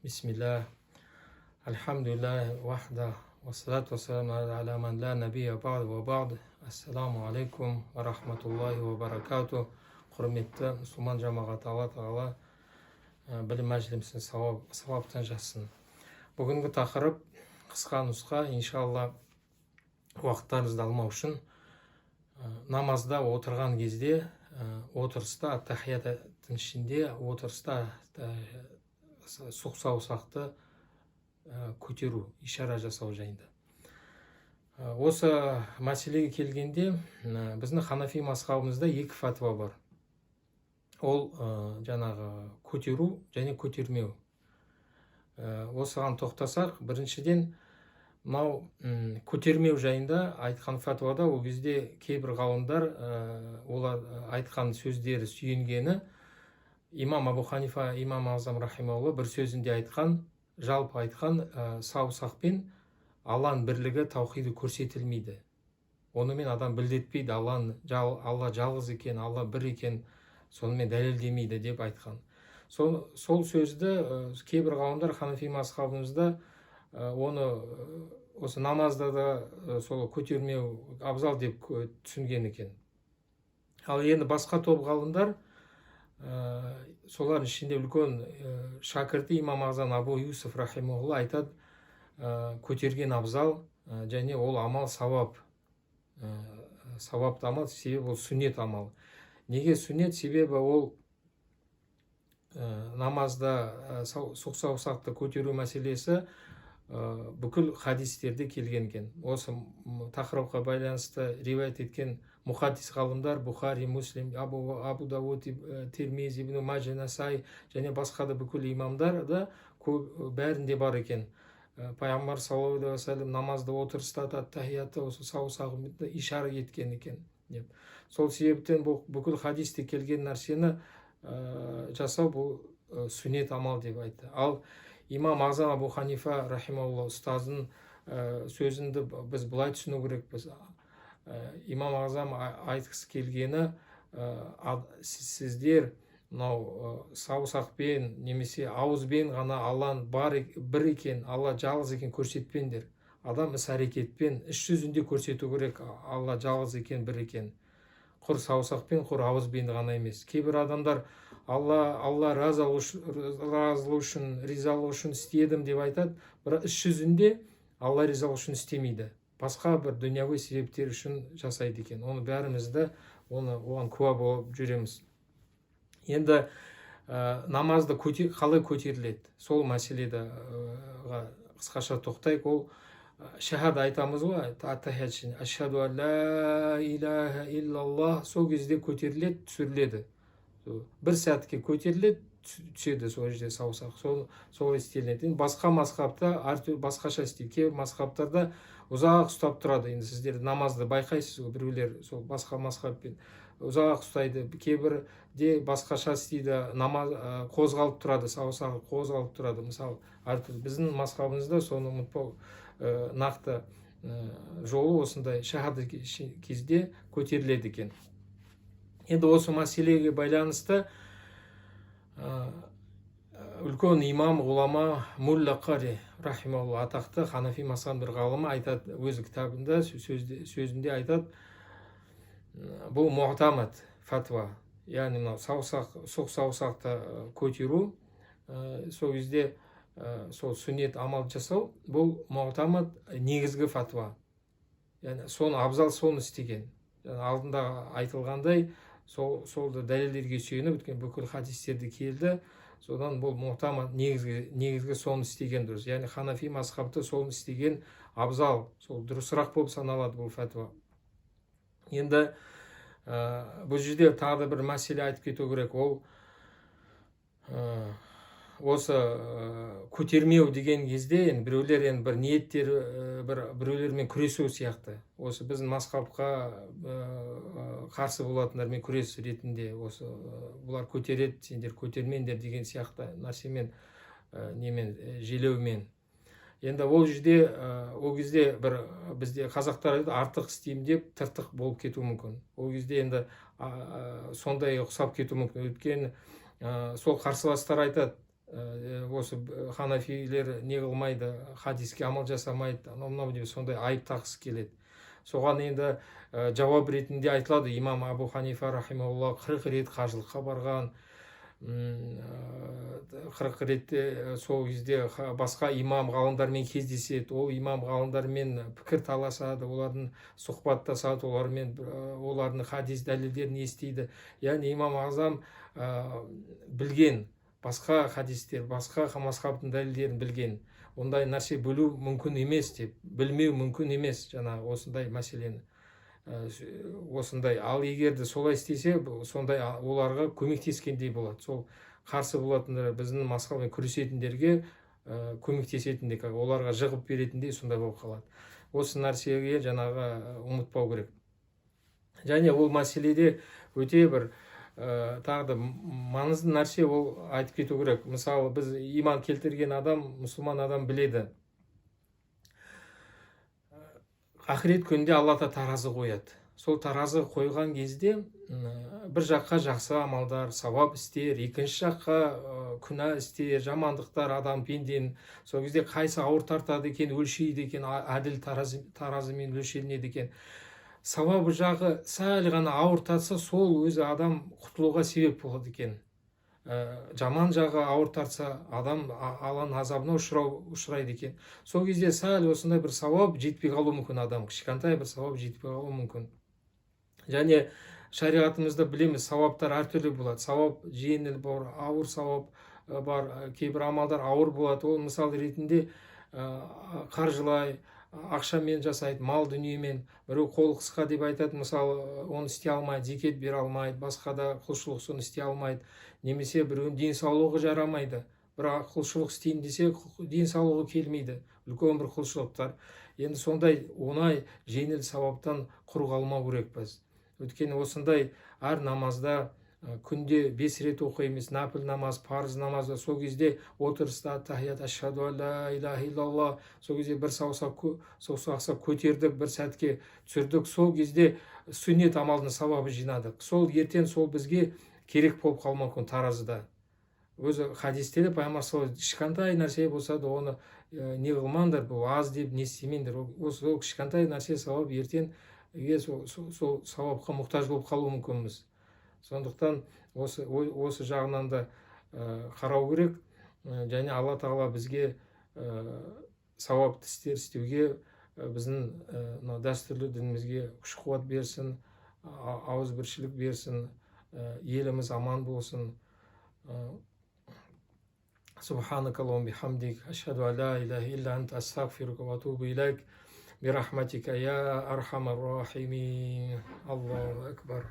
Бисмилlah, альхамдулилlah, вахда, вассалату вассаламу аля ман ла набия бa'д ва бa'д. Ассаламу алейкум ва рахматуллахи ва баракату. Құрметті мұсылман жамағаты, Алла тағала білім мәжілімізді сауаптан жассын. Бүгінгі тақырып қысқа нұсқа, иншалла уақыттарыңызды алмау үшін намазда отырған кезде, отырыста, ат-тахияттың ішінде отырыста сұқ саусақты көтеру, ишара жасау жайында. Осы мәселеге келгенде, біздің ханафи мазхабымызда екі фатва бар. Ол жаңағы көтеру және көтермеу. Осыған тоқтасақ, біріншіден мынау көтермеу жайында айтқан фатвада ол кезде кейбір ғалымдар олар айтқан сөздері сүйенгені имам Абу Ханифа, имам Азам рахимаулла бір сөзінде айтқан, жалпы айтқан, саусақпен Алланың бірлігі таухиды көрсетілмейді. Онымен адам білдетпейді, Алла жалғыз екен, Алла бір екен, сонымен дәлелдемейді деп айтқан. Сол сөзді кейбір ғалымдар ханафи мазхабымызда оны осы намазда да сол көтермеу абзал деп түсінген екен. Ал енді басқа топ ғалымдар, солардың ішінде үлкен шәкірті имам Азан Абу Юсуф рахимаулла айтады, көтерген абзал және ол амал сауап. Сауапты амал, себебі ол сүннет амал. Неге сүннет? Себебі ол намазда сұқ саусақты көтеру мәселесі бүкіл хадистерде келген екен. Осы тақырыпқа байланысты риуаят еткен мұхаддис ғалымдар Бухари, Муслим, Абу Дауд, Тирмизи, Ибн Мажа, Насаи және басқа да бүкіл имамдар да бәрінде бар екен. Пайғамбар саллаллаху алейхи ва саллям намазда отырыста ат-тахиятта осы саусағымен ишара еткен екен деп. Сол себептен бүкіл хадисте келген нәрсені жасау бұл сүннет амал деп айтты. Ал имам Азам Абу Ханифа рахимаулла ұстазының сөзінде біз былай түсіну керекпіз. Имам Азам айтқысы келгені, сіздер мынау саусақпен немесе ауызбен ғана Алланың бір екен, Алла жалғыз екен көрсетпеңдер. Адам іс-әрекетпен, іс жүзінде көрсету керек, Алла жалғыз екен, бір екен. Құр саусақпен, құр ауызбен ғана емес. Кейбір адамдар Алла разылығы үшін, ризалығы үшін істедім деп айтады, бірақ іс жүзінде Алла ризалығы үшін істемейді. Басқа бір дүнияви себептер үшін жасайды екен. Оны бәрімізді оған куә болып жүреміз. Енді намазды қалай көтеріледі? Сол мәселеде қысқаша тоқтайық. Ол шахада айтамыз ғой, ат-тахият ішінде. Ашхаду ан ла илаха иллаллах. Сол кезде көтеріледі, түсіріледі. Бір сәтке көтеріледі, түседі сол жерде саусақ. Сол істелінеді. Басқа мазхабта басқаша істейді. Кейбір мазхабтарда ұзақ ұстап тұрады. Енді сіздер намазды байқайсыз ғой, біреулер сол басқа мазхабпен ұзақ ұстайды. Кейбірде басқаша істейді, намаз қозғалып тұрады, саусағы қозғалып тұрады. Мысалы, біздің мазхабымызда соны ұмытпау нақты жолы осындай шахада кезде көтеріледі екен. Енді осы мәселеге байланысты үлкен имам, ғулама Мулла Қари рахимаулла атақты ханафи мазхабының бір ғалымы айтады, өзі кітабында сөзінде айтады, бұл муътамад фатва, яғни сұқ саусақты көтеру, сол кезде сол сүннет амал жасау, бұл муътамад негізгі фатва. Яғни соны абзал соны істеген. Алдында айтылғандай, солды дәлелдерге сүйеніп өткен бүкіл хадистерде келді. Содан бұл муътамад негізгі соны істеген дұрыс. Яғни ханафи мазхабты соны істеген абзал, сол дұрысырақ болып саналады бұл фатва. Енді бұл жерде тағы да бір мәселе айтып кету керек. Ол осы көтермеу деген кезде біреулер бір ниеттер, біреулермен күресу сияқты. Осы біздің мазхабқа қарсы болатындармен күрес ретінде осы бұлар көтереді, сендер көтермеңдер деген сияқты нәрсемен, желеумен. Енді ол кезде бізде қазақтар артық істеймін деп тыртық болып кету мүмкін. Ол кезде сондай ұқсап кету мүмкін. Өйткені сол қарсыластар айтады, осы ханафилер не қылмайды, хадиске амал жасамайды, анау деп сондай айып таққысы келеді. Соған енді жауап ретінде айтылады, имам Абу Ханифа рахимаулла 40 рет қажылыққа барған, 40 ретте сол кезде басқа имам ғалымдармен кездеседі, ол имам ғалымдармен пікір таласады, олардың сұхбаттасады, олардың хадис дәлелдерін естиді. Яғни имам Азам білген, басқа хадистер, басқа мазхабтың дәлелдерін білген. Ондай нәрсе білу мүмкін емес деп, білмеу мүмкін емес жаңағы осындай мәселені. Осындай. Ал егерде солай істесе, сондай оларға көмектескендей болады. Сол қарсы болатындар, біздің мазхабымен күресетіндерге көмектесетіндей, оларға жығып беретіндей сондай болып қалады. Осы нәрсеге жаңағы ұмытпау керек. Және ол мәселеде өте бір тағы да маңызды нәрсе ол айтып кету керек. Мысалы, біз иман келтірген адам, мұсылман адам біледі. Ақырет күнінде Аллата таразы қояды. Сол таразы қойған кезде бір жаққа жақсы амалдар, сауап істер, екінші жаққа күнә істер, жамандықтар адам пенден. Сол кезде қайсы ауыр тартады екен, өлшейді екен, әділ таразымен өлшенеді екен. Сауабы жағы сәл ғана ауыр тартса, сол өзі адам құтылуға себеп болады екен. Жаман жағы ауыр тартса, адам Алланың азабына ұшырайды екен. Сол кезде сәл осындай бір сауап жетпей қалуы мүмкін, адам кішкентай бір сауап жетпей қалуы мүмкін. Және шариғатымызда білеміз, сауаптар әртүрлі болады. Сауап жеңіл бар, ауыр сауап бар, кейбір амалдар ауыр болады. Ол мысал ретінде қаржылай, ақшамен жасайды, мал дүниемен. Біреу қол қысқа деп айтады, мысалы, оны істей алмайды, зекет бере алмайды, басқа да құлшылық соны істей алмайды. Немесе біреудің денсаулығы жарамайды, бірақ құлшылық істейін десе, денсаулығы келмейді, үлкен бір құлшылықтар. Енді сондай оңай жеңіл сауаптан құр қалмау керек біз. Өйткені осындай әр намазда күнде 5 рет оқимыз, нафил намаз, парыз намазда, сол кезде отырыста тахият ашхаду алла иляха иллалла, сол кезде бір саусақ көтердік, бір сәтке түсірдік, сол кезде сүннет амалдың сауабы жинадық. Сол ертең сол бізге керек болып қалмау мүмкін таразыда. Өзі хадисте пайғамбар саллаллаху алейхи вассалам кішкентай нәрсе болса да оны не қылмаңдар, бұл аз деп не істемеңдер. Ол кішкентай нәрсе сауап ертең сол сауапқа мұқтаж болып қалуы мүмкінбіз. Сондықтан осы жағынан да қарау керек. Және Алла тағала бізге сауапты істер істеуге, біздің дәстүрлі дінімізге күш-қуат берсін, ауызбіршілік берсін, еліміз аман болсын. Субханака Аллахумма бихамдик, ашхаду алла иляха илля анта, астағфирука ва атубу илайк, бирахматика я архамар рахимин. Аллаху акбар.